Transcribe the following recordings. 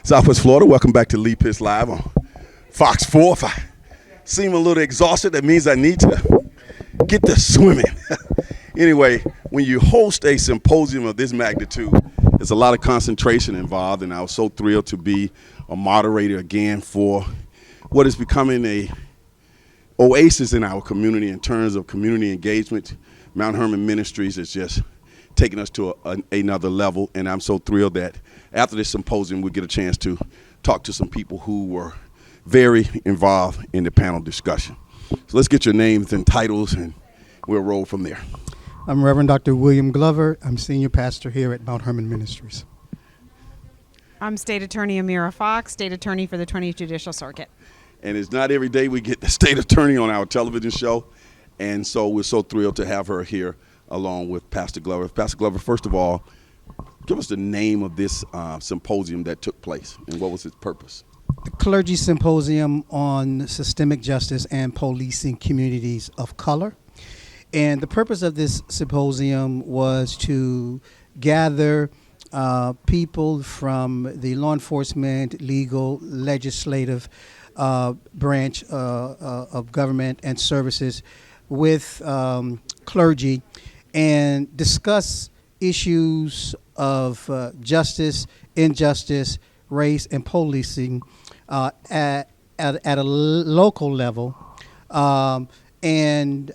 Southwest Florida, welcome back to Lead Pitch Live on Fox 4. If I seem a little exhausted, that means I need to get to swimming. Anyway, when you host a symposium of this magnitude, there's a lot of concentration involved, and I was so thrilled to be a moderator again for what is becoming a oasis in our community in terms of community engagement. Mount Hermon Ministries is just taking us to another level, and I'm so thrilled that after this symposium we'll get a chance to talk to some people who were very involved in the panel discussion. So let's get your names and titles, and we'll roll from there. I'm Reverend Dr. Rev Glover. I'm senior pastor here at Mount Hermon Ministries. I'm State Attorney Amira FOX, State Attorney for the 20th Judicial Circuit. And it's not every day we get the state attorney on our television show, and so we're so thrilled to have her here along with Pastor Glover. Pastor Glover, first of all, give us the name of this symposium that took place and what was its purpose. The Clergy Symposium on Systemic Justice and Policing Communities of Color. And the purpose of this symposium was to gather people from the law enforcement, legal, legislative branch of government and services with clergy and discuss issues of justice, injustice, race, and policing at a local level, and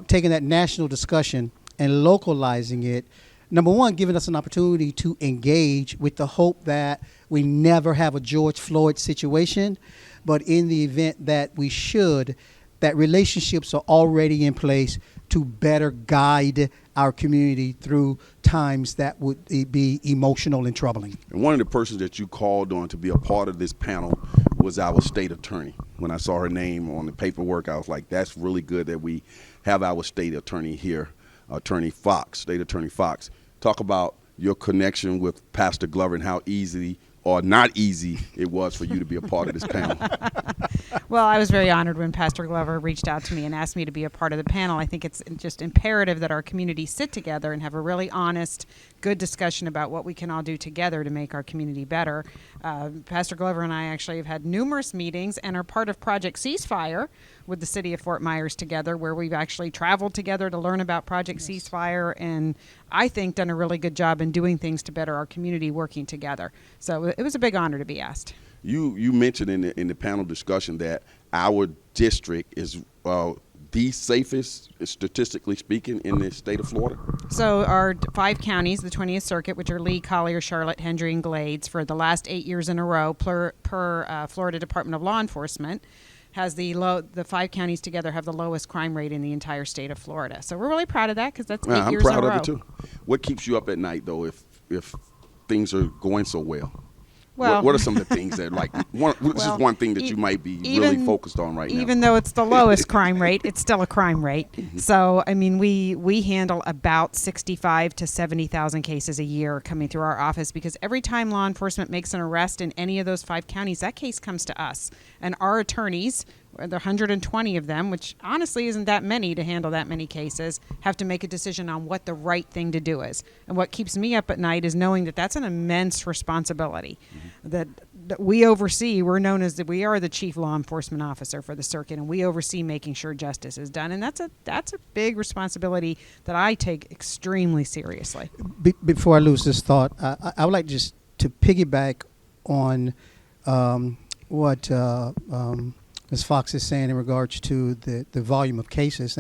taking that national discussion and localizing it. Number one, giving us an opportunity to engage with the hope that we never have a George Floyd situation, but in the event that we should, that relationships are already in place to better guide our community through times that would be emotional and troubling. And one of the persons that you called on to be a part of this panel was our state attorney. When I saw her name on the paperwork, I was like, that's really good that we have our state attorney here, Attorney Fox, State Attorney Fox. Talk about your connection with Pastor Glover and how easy or not easy it was for you to be a part of this panel. Well, I was very honored when Pastor Glover reached out to me and asked me to be a part of the panel. I think it's just imperative that our community sit together and have a really honest, good discussion about what we can all do together to make our community better. Pastor Glover and I actually have had numerous meetings and are part of Project Ceasefire with the city of Fort Myers together, where we've actually traveled together to learn about Project Ceasefire, and I think done a really good job in doing things to better our community working together. So it was a big honor to be asked. You mentioned in the panel discussion that our district is the safest, statistically speaking, in the state of Florida. So our 5 counties, the 20th Circuit, which are Lee, Collier, Charlotte, Hendry, and Glades, for the last 8 years in a row, per Florida Department of Law Enforcement, has the 5 counties together have the lowest crime rate in the entire state of Florida. So we're really proud of that because that's 8 years in a row. I'm proud of it too. What keeps you up at night though if things are going so well? Well, what are some of the things that this is one thing that you might be really focused on right now? Even though it's the lowest crime rate, it's still a crime rate. Mm-hmm. So, I mean, we handle about 65 to 70,000 cases a year coming through our office, because every time law enforcement makes an arrest in any of those 5 counties, that case comes to us. And our attorneys, the 120 of them, which honestly isn't that many to handle that many cases, have to make a decision on what the right thing to do is. And what keeps me up at night is knowing that that's an immense responsibility. Mm-hmm. that we oversee. We are the chief law enforcement officer for the circuit, and we oversee making sure justice is done. And that's a big responsibility that I take extremely seriously. Before I lose this thought, I would like just to piggyback on what Ms. Fox is saying in regards to the volume of cases.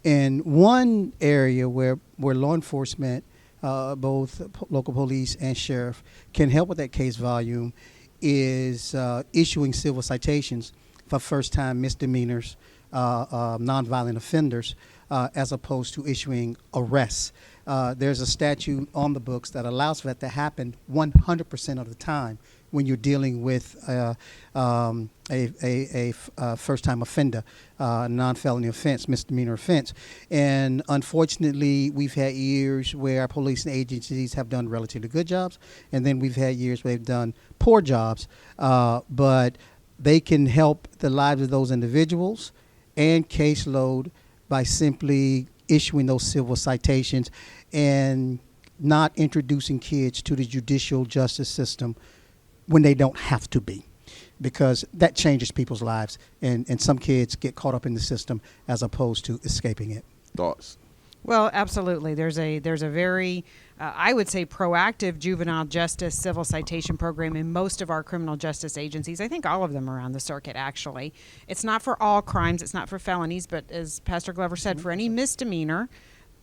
And one area where law enforcement, both local police and sheriff, can help with that case volume is issuing civil citations for first-time misdemeanors, nonviolent offenders, as opposed to issuing arrests. There's a statute on the books that allows for that to happen 100% of the time when you're dealing with a first-time offender, non-felony offense, misdemeanor offense. And unfortunately, we've had years where our police agencies have done relatively good jobs, and then we've had years where they've done poor jobs. But they can help the lives of those individuals and caseload by simply issuing those civil citations and not introducing kids to the judicial justice system when they don't have to be, because that changes people's lives, and some kids get caught up in the system as opposed to escaping it. Thoughts? Well, absolutely. There's a very, I would say, proactive juvenile justice civil citation program in most of our criminal justice agencies. I think all of them around the circuit, actually. It's not for all crimes. It's not for felonies. But as Pastor Glover said, for any misdemeanor,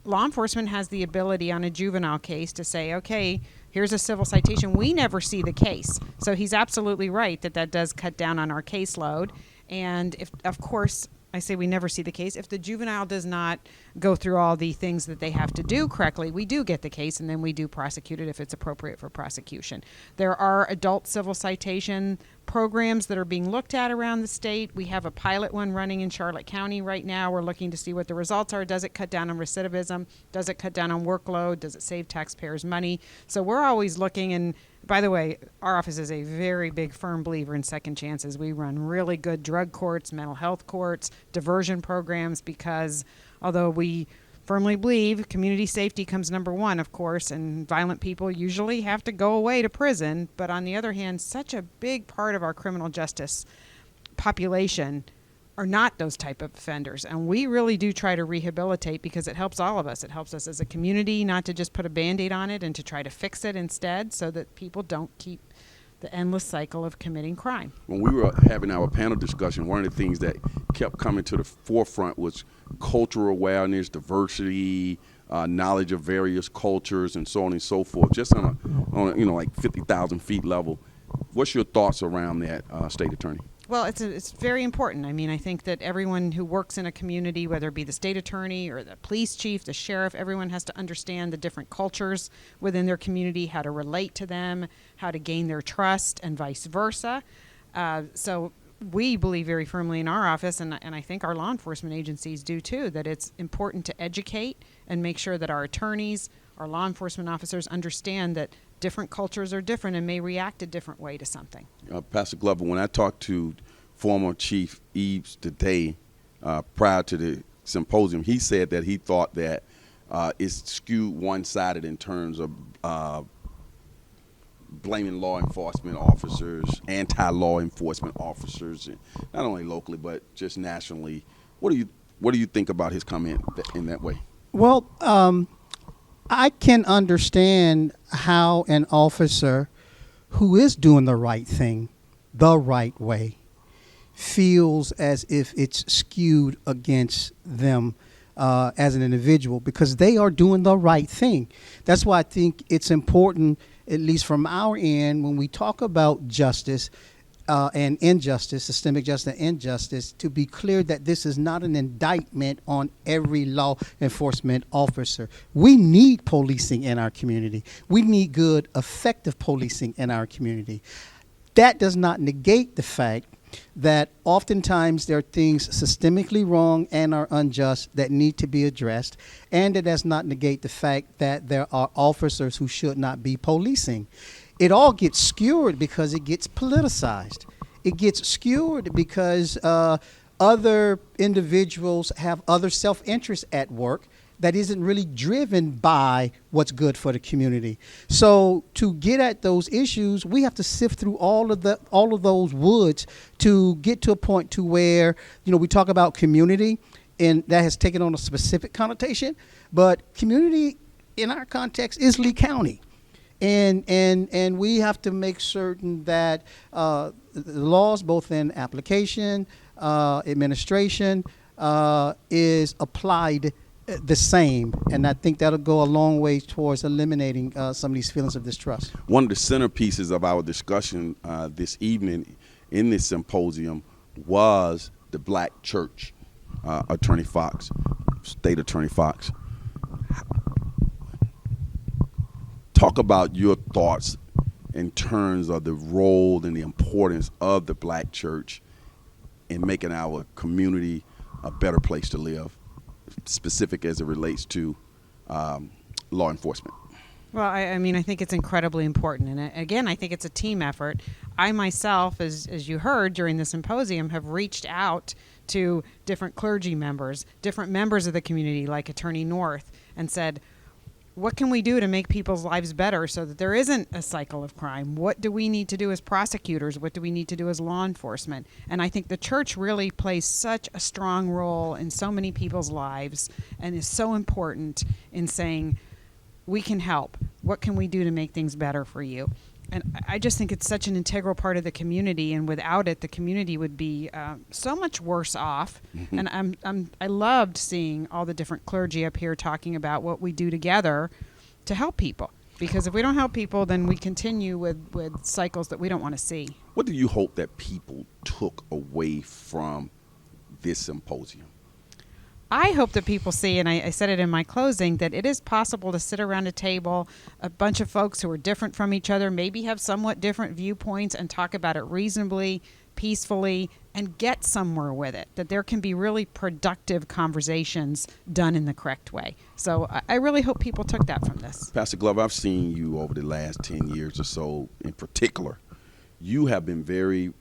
law enforcement has the ability on a juvenile case to say, okay, here's a civil citation. We never see the case. So he's absolutely right that does cut down on our caseload. And if, of course, I say we never see the case. If the juvenile does not go through all the things that they have to do correctly, we do get the case, and then we do prosecute it if it's appropriate for prosecution. There are adult civil citation programs that are being looked at around the state. We have a pilot one running in Charlotte County right now. We're looking to see what the results are. Does it cut down on recidivism? Does it cut down on workload? Does it save taxpayers money? So we're always looking. And by the way, our office is a very big, firm believer in second chances. We run really good drug courts, mental health courts, diversion programs, because although we firmly believe community safety comes number one, of course, and violent people usually have to go away to prison. But on the other hand, such a big part of our criminal justice population are not those type of offenders. And we really do try to rehabilitate, because it helps all of us. It helps us as a community not to just put a Band-Aid on it and to try to fix it instead, so that people don't keep the endless cycle of committing crime. When we were having our panel discussion, one of the things that kept coming to the forefront was cultural awareness, diversity, knowledge of various cultures, and so on and so forth. Just on a like 50,000 feet level. What's your thoughts around that, State Attorney? Well, it's very important. I mean, I think that everyone who works in a community, whether it be the state attorney or the police chief, the sheriff, everyone has to understand the different cultures within their community, how to relate to them, how to gain their trust, and vice versa. So we believe very firmly in our office, and I think our law enforcement agencies do too, that it's important to educate and make sure that our attorneys, our law enforcement officers understand that different cultures are different and may react a different way to something. Pastor Glover, when I talked to former Chief Eves today, prior to the symposium, he said that he thought that it's skewed one-sided in terms of blaming law enforcement officers, anti-law enforcement officers, and not only locally but just nationally. What do you think about his comment in that way? Well, I can understand how an officer who is doing the right thing the right way feels as if it's skewed against them as an individual, because they are doing the right thing. That's why I think it's important, at least from our end, when we talk about justice and injustice, systemic justice and injustice, to be clear that this is not an indictment on every law enforcement officer. We need policing in our community. We need good, effective policing in our community. That does not negate the fact that oftentimes there are things systemically wrong and are unjust that need to be addressed, and it does not negate the fact that there are officers who should not be policing. It all gets skewed because it gets politicized. It gets skewed because other individuals have other self-interest at work that isn't really driven by what's good for the community. So to get at those issues, we have to sift through all of those woods to get to a point to where, we talk about community, and that has taken on a specific connotation, but community in our context is Lee County. And we have to make certain that the laws, both in application, administration, is applied the same, and I think that'll go a long way towards eliminating some of these feelings of distrust. One of the centerpieces of our discussion this evening in this symposium was the Black church. Attorney Fox, State Attorney Fox, talk about your thoughts in terms of the role and the importance of the Black church in making our community a better place to live, specific as it relates to law enforcement. Well, I mean, I think it's incredibly important. And again, I think it's a team effort. I myself, as you heard during the symposium, have reached out to different clergy members, different members of the community like Attorney North, and said, what can we do to make people's lives better so that there isn't a cycle of crime? What do we need to do as prosecutors? What do we need to do as law enforcement? And I think the church really plays such a strong role in so many people's lives and is so important in saying, we can help. What can we do to make things better for you? And I just think it's such an integral part of the community, and without it, the community would be so much worse off. Mm-hmm. And I loved seeing all the different clergy up here talking about what we do together to help people. Because if we don't help people, then we continue with cycles that we don't want to see. What do you hope that people took away from this symposium? I hope that people see, and I said it in my closing, that it is possible to sit around a table, a bunch of folks who are different from each other, maybe have somewhat different viewpoints, and talk about it reasonably, peacefully, and get somewhere with it, that there can be really productive conversations done in the correct way. So I really hope people took that from this. Pastor Glover, I've seen you over the last 10 years or so in particular. You have been very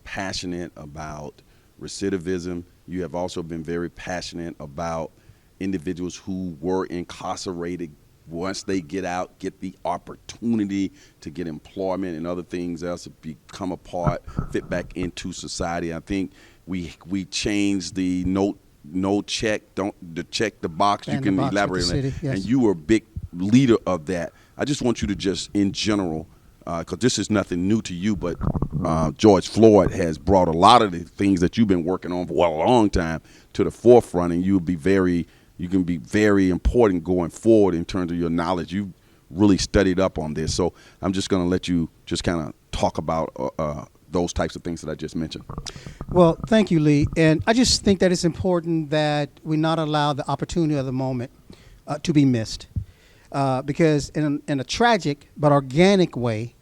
passionate about recidivism. You have also been very passionate about individuals who were incarcerated. Once they get out, get the opportunity to get employment and other things else, to become a part, fit back into society. I think we changed the no check, the check the box. You can elaborate on that. Yes. And you were a big leader of that. I just want you to just, in general, because this is nothing new to you, but George Floyd has brought a lot of the things that you've been working on for a long time to the forefront, and you can be very important going forward in terms of your knowledge. You've really studied up on this, so I'm just going to let you just kind of talk about those types of things that I just mentioned. Well, thank you, Lee. And I just think that it's important that we not allow the opportunity of the moment to be missed. Because in a tragic but organic way,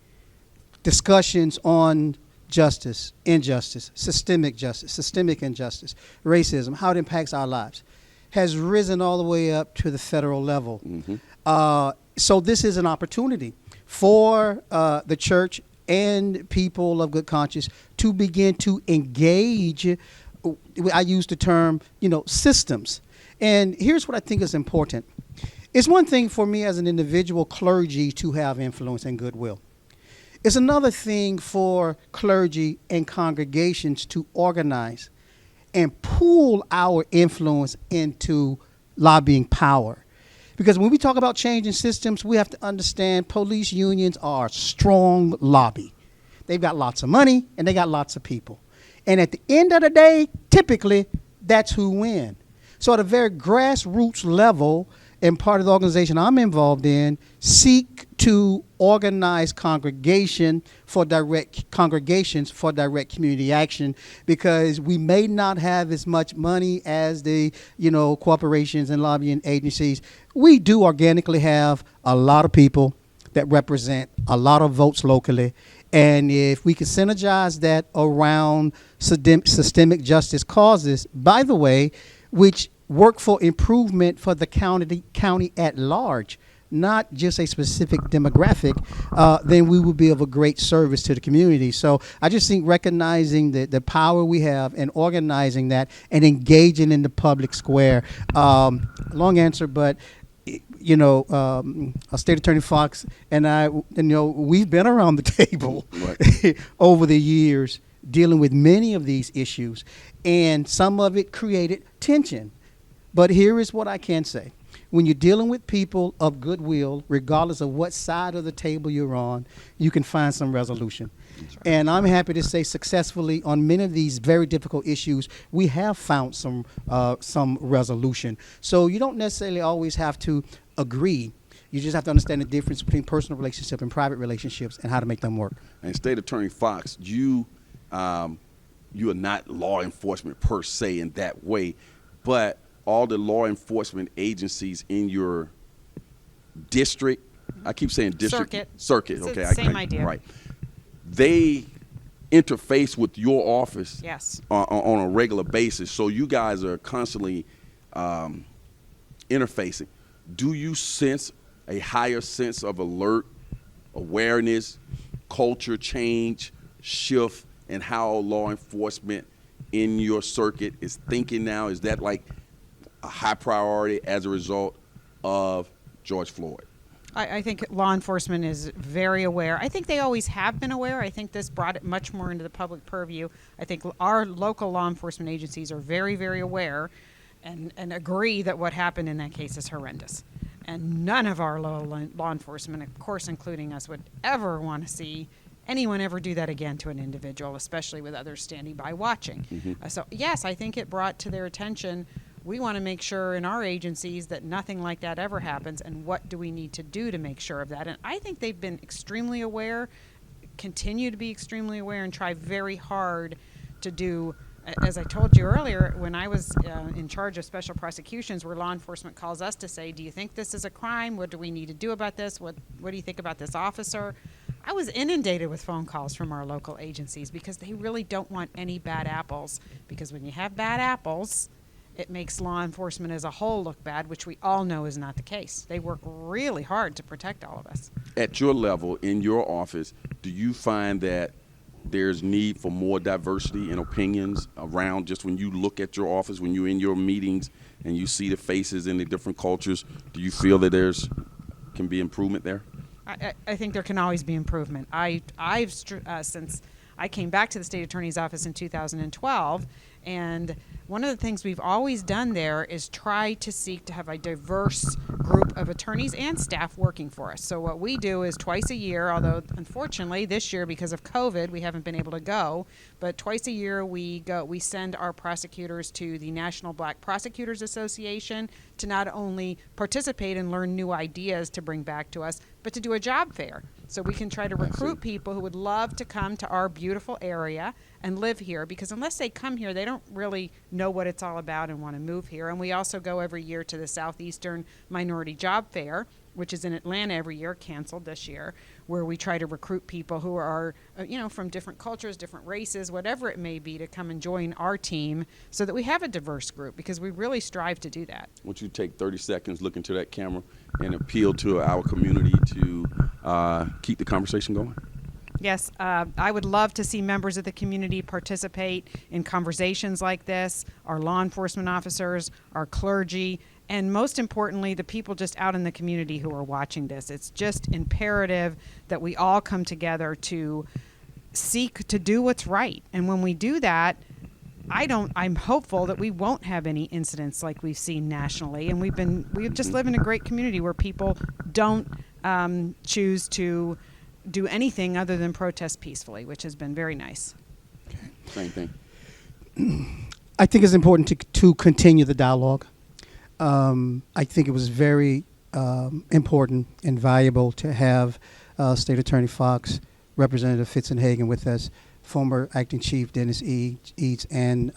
discussions on justice, injustice, systemic injustice, racism, how it impacts our lives, has risen all the way up to the federal level. Mm-hmm. So this is an opportunity for the church and people of good conscience to begin to engage. I use the term, systems. And here's what I think is important. It's one thing for me as an individual clergy to have influence and goodwill. It's another thing for clergy and congregations to organize and pool our influence into lobbying power. Because when we talk about changing systems, we have to understand police unions are a strong lobby. They've got lots of money and they got lots of people. And at the end of the day, typically, that's who wins. So at a very grassroots level, and part of the organization I'm involved in, seek to organize congregations for direct community action, because we may not have as much money as the corporations and lobbying agencies. We do organically have a lot of people that represent a lot of votes locally, and if we can synergize that around systemic justice causes, by the way, which work for improvement for the county at large, not just a specific demographic, then we will be of a great service to the community. So I just think recognizing the power we have and organizing that and engaging in the public square. Long answer, but State Attorney Fox and I, we've been around the table right. over the years dealing with many of these issues, and some of it created tension. But here is what I can say. When you're dealing with people of goodwill, regardless of what side of the table you're on, you can find some resolution. Right. And I'm happy to say successfully on many of these very difficult issues, we have found some resolution. So you don't necessarily always have to agree. You just have to understand the difference between personal relationships and private relationships and how to make them work. And State Attorney Fox, you are not law enforcement per se in that way, but all the law enforcement agencies in your district, I keep saying district. Circuit, okay. Same idea. Right. They interface with your office yes. on a regular basis, so you guys are constantly interfacing. Do you sense a higher sense of alert, awareness, culture change, shift in how law enforcement in your circuit is thinking now? Is that like a high priority as a result of George Floyd? I think law enforcement is very aware. I think they always have been aware. I think this brought it much more into the public purview. I think our local law enforcement agencies are very, very aware and agree that what happened in that case is horrendous. And none of our law enforcement, of course including us, would ever want to see anyone ever do that again to an individual, especially with others standing by watching. So yes, I think it brought to their attention, we want to make sure in our agencies that nothing like that ever happens, and what do we need to do to make sure of that. And I think they've been extremely aware, continue to be extremely aware, and try very hard to do, as I told you earlier, when I was in charge of special prosecutions, where law enforcement calls us to say, do you think this is a crime? What do we need to do about this? What do you think about this officer? I was inundated with phone calls from our local agencies because they really don't want any bad apples, because when you have bad apples, it makes law enforcement as a whole look bad, which we all know is not the case. They work really hard to protect all of us. At your level, in your office, do you find that there's need for more diversity in opinions around, just when you look at your office, when you're in your meetings and you see the faces in the different cultures, do you feel that can be improvement there? I think there can always be improvement. I've since I came back to the state attorney's office in 2012, and one of the things we've always done there is try to seek to have a diverse group of attorneys and staff working for us. So what we do is twice a year, although unfortunately this year because of COVID we haven't been able to go, but twice a year we send our prosecutors to the National Black Prosecutors Association to not only participate and learn new ideas to bring back to us, but to do a job fair. So we can try to recruit people who would love to come to our beautiful area and live here, because unless they come here, they don't really know what it's all about and want to move here. And we also go every year to the Southeastern Minority Job Fair, which is in Atlanta every year, canceled this year, where we try to recruit people who are, from different cultures, different races, whatever it may be, to come and join our team so that we have a diverse group, because we really strive to do that. Would you take 30 seconds, look into that camera, and appeal to our community to keep the conversation going? Yes, I would love to see members of the community participate in conversations like this, our law enforcement officers, our clergy, and most importantly, the people just out in the community who are watching this. It's just imperative that we all come together to seek to do what's right. And when we do that, I'm hopeful that we won't have any incidents like we've seen nationally. And we just live in a great community where people don't choose to do anything other than protest peacefully, which has been very nice. Same thing. I think it's important to continue the dialogue. I think it was very important and valuable to have State Attorney Fox, Representative Fitzenhagen with us, former Acting Chief Dennis Eads, and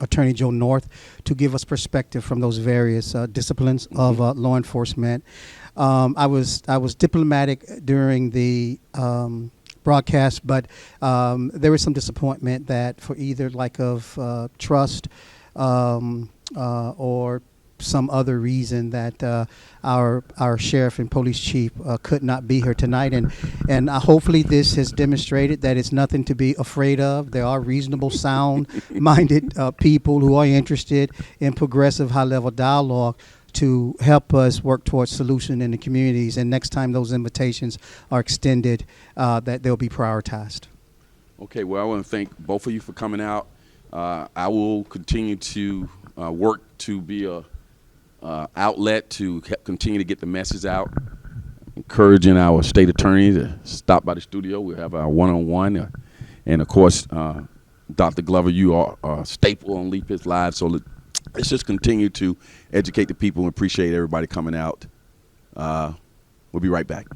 Attorney Joe North, to give us perspective from those various disciplines of law enforcement. I was diplomatic during the broadcast, but there was some disappointment that for either lack of trust or some other reason that our sheriff and police chief could not be here tonight, and hopefully this has demonstrated that it's nothing to be afraid of. There are reasonable, sound-minded people who are interested in progressive, high-level dialogue to help us work towards solution in the communities, and next time those invitations are extended, that they'll be prioritized. Okay, well, I want to thank both of you for coming out. I will continue to work to be a outlet to continue to get the message out, encouraging our state attorney to stop by the studio. We'll have our one-on-one, and of course, Dr. Glover, you are a staple on Leap His Live, so let's just continue to educate the people and appreciate everybody coming out. We'll be right back.